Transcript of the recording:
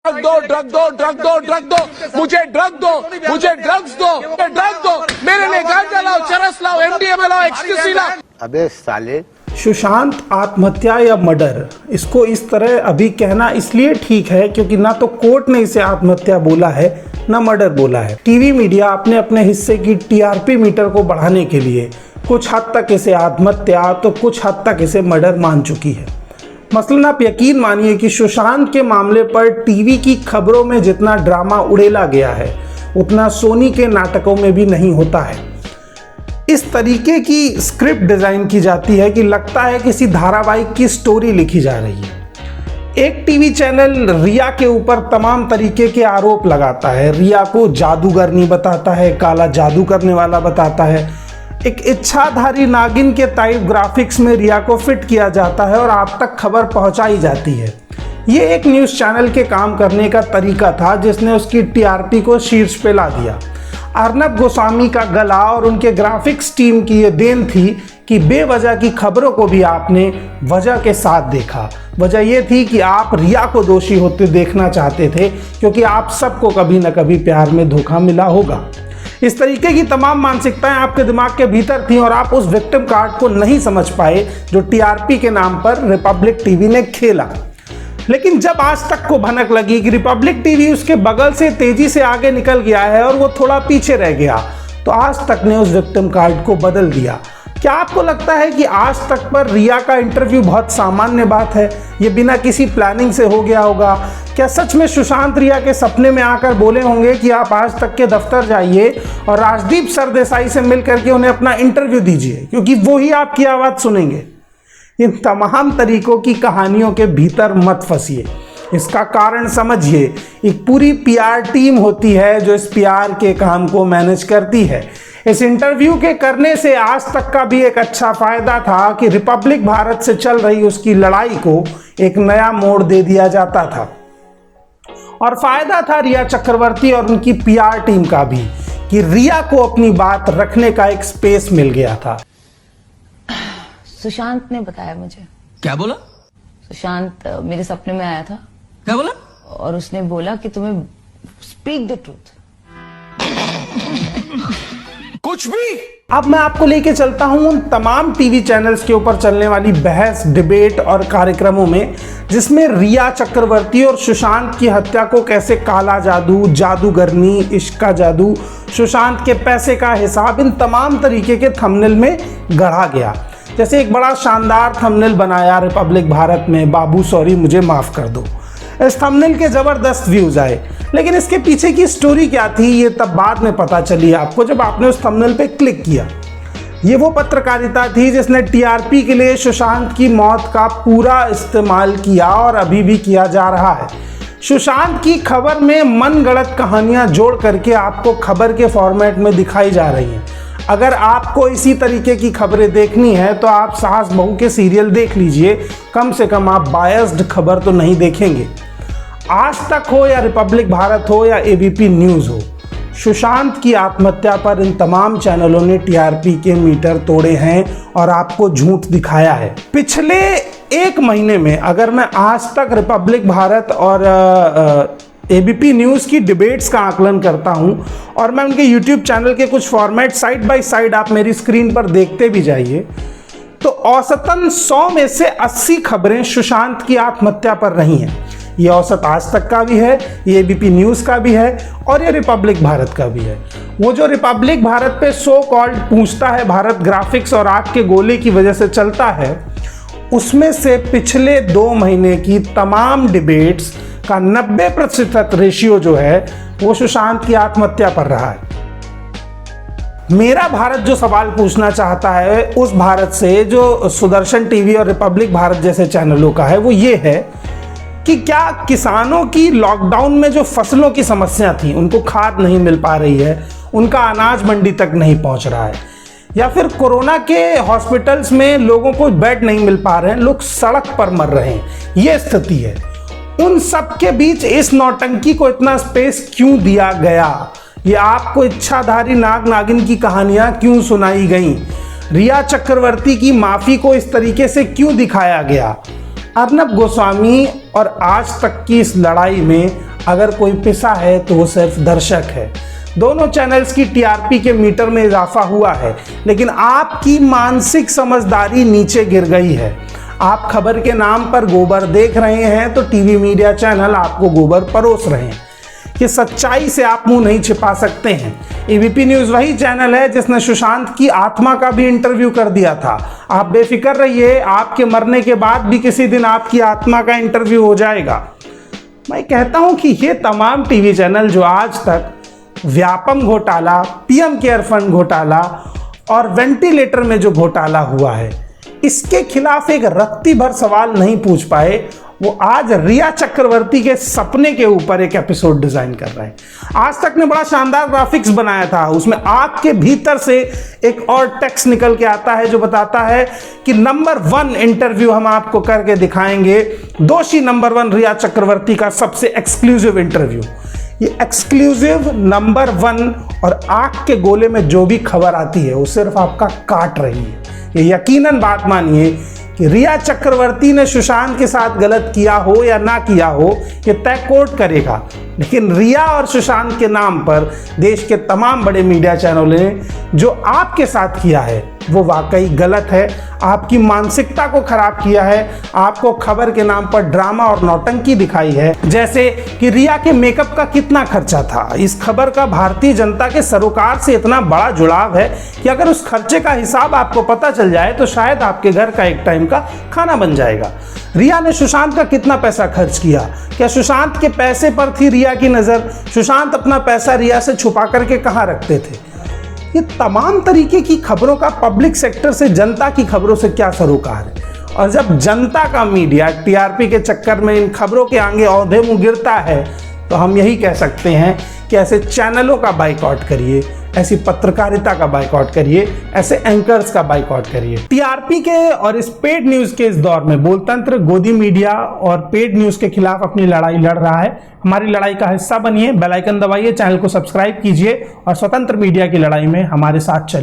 Drug दो, drug दो, drug दो, ड्रग दो, मुझे ड्रग दो, मुझे ड्रग्स दो, ड्रग दो, मेरे लिए गांजा लाओ, चरस लाओ, एमडीएमए लाओ, एक्सटेसी लाओ। अबे साले, सुशांत आत्महत्या या मर्डर, इसको इस तरह अभी कहना इसलिए ठीक है क्योंकि ना तो कोर्ट ने इसे आत्महत्या बोला है ना मर्डर बोला है। टीवी मीडिया अपने अपने हिस्से की टीआरपी मीटर को बढ़ाने के लिए कुछ हद तक इसे आत्महत्या तो कुछ हद तक इसे मर्डर मान चुकी है। मसलन आप यकीन मानिए कि सुशांत के मामले पर टीवी की खबरों में जितना ड्रामा उड़ेला गया है उतना सोनी के नाटकों में भी नहीं होता है। इस तरीके की स्क्रिप्ट डिजाइन की जाती है कि लगता है किसी धारावाहिक की स्टोरी लिखी जा रही है। एक टीवी चैनल रिया के ऊपर तमाम तरीके के आरोप लगाता है, रिया को जादूगरनी बताता है, काला जादू करने वाला बताता है, एक इच्छाधारी नागिन के टाइप ग्राफिक्स में रिया को फिट किया जाता है और आप तक खबर पहुंचाई जाती है। ये एक न्यूज़ चैनल के काम करने का तरीका था जिसने उसकी टीआरपी को शीर्ष पे ला दिया। अर्नब गोस्वामी का गला और उनके ग्राफिक्स टीम की ये देन थी कि बेवजह की खबरों को भी आपने वजह के साथ देखा। वजह ये थी कि आप रिया को दोषी होते देखना चाहते थे क्योंकि आप सबको कभी न कभी प्यार में धोखा मिला होगा। इस तरीके की तमाम मानसिकताएं आपके दिमाग के भीतर थीं और आप उस विक्टिम कार्ड को नहीं समझ पाए जो टीआरपी के नाम पर रिपब्लिक टीवी ने खेला। लेकिन जब आज तक को भनक लगी कि रिपब्लिक टीवी उसके बगल से तेजी से आगे निकल गया है और वो थोड़ा पीछे रह गया, तो आज तक ने उस विक्टिम कार्ड को बदल दिया। क्या आपको लगता है कि आज तक पर रिया का इंटरव्यू बहुत सामान्य बात है, ये बिना किसी प्लानिंग से हो गया होगा? क्या सच में सुशांत रिया के सपने में आकर बोले होंगे कि आप आज तक के दफ्तर जाइए और राजदीप सरदेसाई से मिल करके उन्हें अपना इंटरव्यू दीजिए क्योंकि वो ही आपकी आवाज़ सुनेंगे? इन तमाम तरीकों की कहानियों के भीतर मत फंसिए, इसका कारण समझिए। एक पूरी पीआर टीम होती है जो इस पीआर के काम को मैनेज करती है। इस इंटरव्यू के करने से आज तक का भी एक अच्छा फायदा था कि रिपब्लिक भारत से चल रही उसकी लड़ाई को एक नया मोड़ दे दिया जाता था। और फायदा था रिया चक्रवर्ती और उनकी पीआर टीम का भी कि रिया को अपनी बात रखने का एक स्पेस मिल गया था। सुशांत ने बताया मुझे। क्या बोला? सुशांत मेरे सपने में आया था। क्या बोला? और उसने बोला कि तुम्हें स्पीक द ट्रूथ। कुछ भी। अब मैं आपको लेके चलता हूं उन तमाम टीवी चैनल्स के ऊपर चलने वाली बहस, डिबेट और कार्यक्रमों में जिसमें रिया चक्रवर्ती और सुशांत की हत्या को कैसे काला जादू, जादूगरनी, इश्क का जादू, सुशांत के पैसे का हिसाब, इन तमाम तरीके के थंबनेल में गढ़ा गया। जैसे एक बड़ा शानदार थंबनेल बनाया रिपब्लिक भारत में, बाबू सॉरी मुझे माफ़ कर दो। इस थंबनेल के ज़बरदस्त व्यूज़ आए, लेकिन इसके पीछे की स्टोरी क्या थी ये तब बाद में पता चली आपको जब आपने उस थंबनेल पे क्लिक किया। ये वो पत्रकारिता थी जिसने टीआरपी के लिए सुशांत की मौत का पूरा इस्तेमाल किया और अभी भी किया जा रहा है। सुशांत की खबर में मनगढ़ंत कहानियाँ जोड़ करके आपको खबर के फॉर्मेट में दिखाई जा रही हैं। अगर आपको इसी तरीके की खबरें देखनी है तो आप सास बहू के सीरियल देख लीजिए, कम से कम आप बायस्ड खबर तो नहीं देखेंगे। आज तक हो या रिपब्लिक भारत हो या एबीपी न्यूज़ हो, सुशांत की आत्महत्या पर इन तमाम चैनलों ने टीआरपी के मीटर तोड़े हैं और आपको झूठ दिखाया है। पिछले एक महीने में अगर मैं आज तक रिपब्लिक भारत और एबीपी न्यूज़ की डिबेट्स का आकलन करता हूं और मैं उनके यूट्यूब चैनल के कुछ फॉर्मेट साइड बाय साइड आप मेरी स्क्रीन पर देखते भी जाइए, तो औसतन 100 में से 80 खबरें सुशांत की आत्महत्या पर रही हैं। ये औसत आज तक का भी है, ये एबीपी न्यूज़ का भी है और ये रिपब्लिक भारत का भी है। वो जो रिपब्लिक भारत पे सो कॉल्ड पूछता है भारत ग्राफिक्स और आग के गोले की वजह से चलता है, उसमें से पिछले 2 महीने की तमाम डिबेट्स का 90% रेशियो जो है वो सुशांत की आत्महत्या पर रहा है। मेरा भारत जो सवाल पूछना चाहता है उस भारत से जो सुदर्शन टीवी और रिपब्लिक भारत जैसे चैनलों का है, वो ये है कि क्या किसानों की लॉकडाउन में जो फसलों की समस्या थी, उनको खाद नहीं मिल पा रही है, उनका अनाज मंडी तक नहीं पहुंच रहा है, या फिर कोरोना के हॉस्पिटल्स में लोगों को बेड नहीं मिल पा रहे हैं, लोग सड़क पर मर रहे हैं, ये स्थिति है। उन सब के बीच इस नौटंकी को इतना स्पेस क्यों दिया गया? ये आपको इच्छाधारी नाग नागिन की कहानियां क्यों सुनाई गईं? रिया चक्रवर्ती की माफ़ी को इस तरीके से क्यों दिखाया गया? अर्नब गोस्वामी और आज तक की इस लड़ाई में अगर कोई पिसा है तो वो सिर्फ दर्शक है। दोनों चैनल्स की टीआरपी के मीटर में इजाफा हुआ है, लेकिन आपकी मानसिक समझदारी नीचे गिर गई है। आप खबर के नाम पर गोबर देख रहे हैं तो टीवी मीडिया चैनल आपको गोबर परोस रहे हैं। कि सच्चाई से आप मुंह नहीं छिपा सकते हैं। एबीपी न्यूज वही चैनल है जिसने सुशांत की आत्मा का भी इंटरव्यू कर दिया था। आप बेफिक्र रहिए, आपके मरने के बाद भी किसी दिन आपकी आत्मा का इंटरव्यू हो जाएगा। मैं कहता हूं कि ये तमाम टीवी चैनल जो आज तक व्यापम घोटाला, पीएम केयर फंड घोटाला और वेंटिलेटर में जो घोटाला हुआ है, इसके खिलाफ एक रत्ती भर सवाल नहीं पूछ पाए, वो आज रिया चक्रवर्ती के सपने के ऊपर एक एपिसोड डिजाइन कर रहे हैं। आज तक ने बड़ा शानदार ग्राफिक्स बनाया था, उसमें आग के भीतर से एक और टेक्स्ट निकल के आता है जो बताता है कि नंबर 1 इंटरव्यू हम आपको करके दिखाएंगे, दोषी नंबर 1 रिया चक्रवर्ती का सबसे एक्सक्लूसिव इंटरव्यू। ये एक्सक्लूसिव नंबर 1 और आग के गोले में जो भी खबर आती है वो सिर्फ आपका काट रही है। ये यकीनन बात मानिए कि रिया चक्रवर्ती ने सुशांत के साथ गलत किया हो या ना किया हो, ये तय कोर्ट करेगा। लेकिन रिया और सुशांत के नाम पर देश के तमाम बड़े मीडिया चैनलों ने जो आपके साथ किया है वो वाकई गलत है। आपकी मानसिकता को खराब किया है, आपको खबर के नाम पर ड्रामा और नौटंकी दिखाई है। जैसे कि रिया के मेकअप का कितना खर्चा था। इस खबर का भारतीय जनता के सरोकार से इतना बड़ा जुड़ाव है कि अगर उस खर्चे का हिसाब आपको पता चल जाए तो शायद आपके घर का एक टाइम का खाना बन जाएगा। रिया ने सुशांत का कितना पैसा खर्च किया, क्या सुशांत के पैसे पर थी रिया की नजर? सुशांत अपना पैसा रिया से छुपा करके कहाँ रखते थे? ये तमाम तरीके की खबरों का पब्लिक सेक्टर से, जनता की खबरों से क्या सरोकार है? और जब जनता का मीडिया टीआरपी के चक्कर में इन खबरों के आगे औंधे मुंह गिरता है तो हम यही कह सकते हैं कि ऐसे चैनलों का बाइकआउट करिए, ऐसी पत्रकारिता का बाइकआउट करिए, ऐसे एंकर्स का बाइकआउट करिए। टीआरपी के और इस पेड न्यूज के इस दौर में बोलतंत्र गोदी मीडिया और पेड न्यूज के खिलाफ अपनी लड़ाई लड़ रहा है। हमारी लड़ाई का हिस्सा बनिए, बेल आइकन दबाइए, चैनल को सब्सक्राइब कीजिए और स्वतंत्र मीडिया की लड़ाई में हमारे साथ चलिए।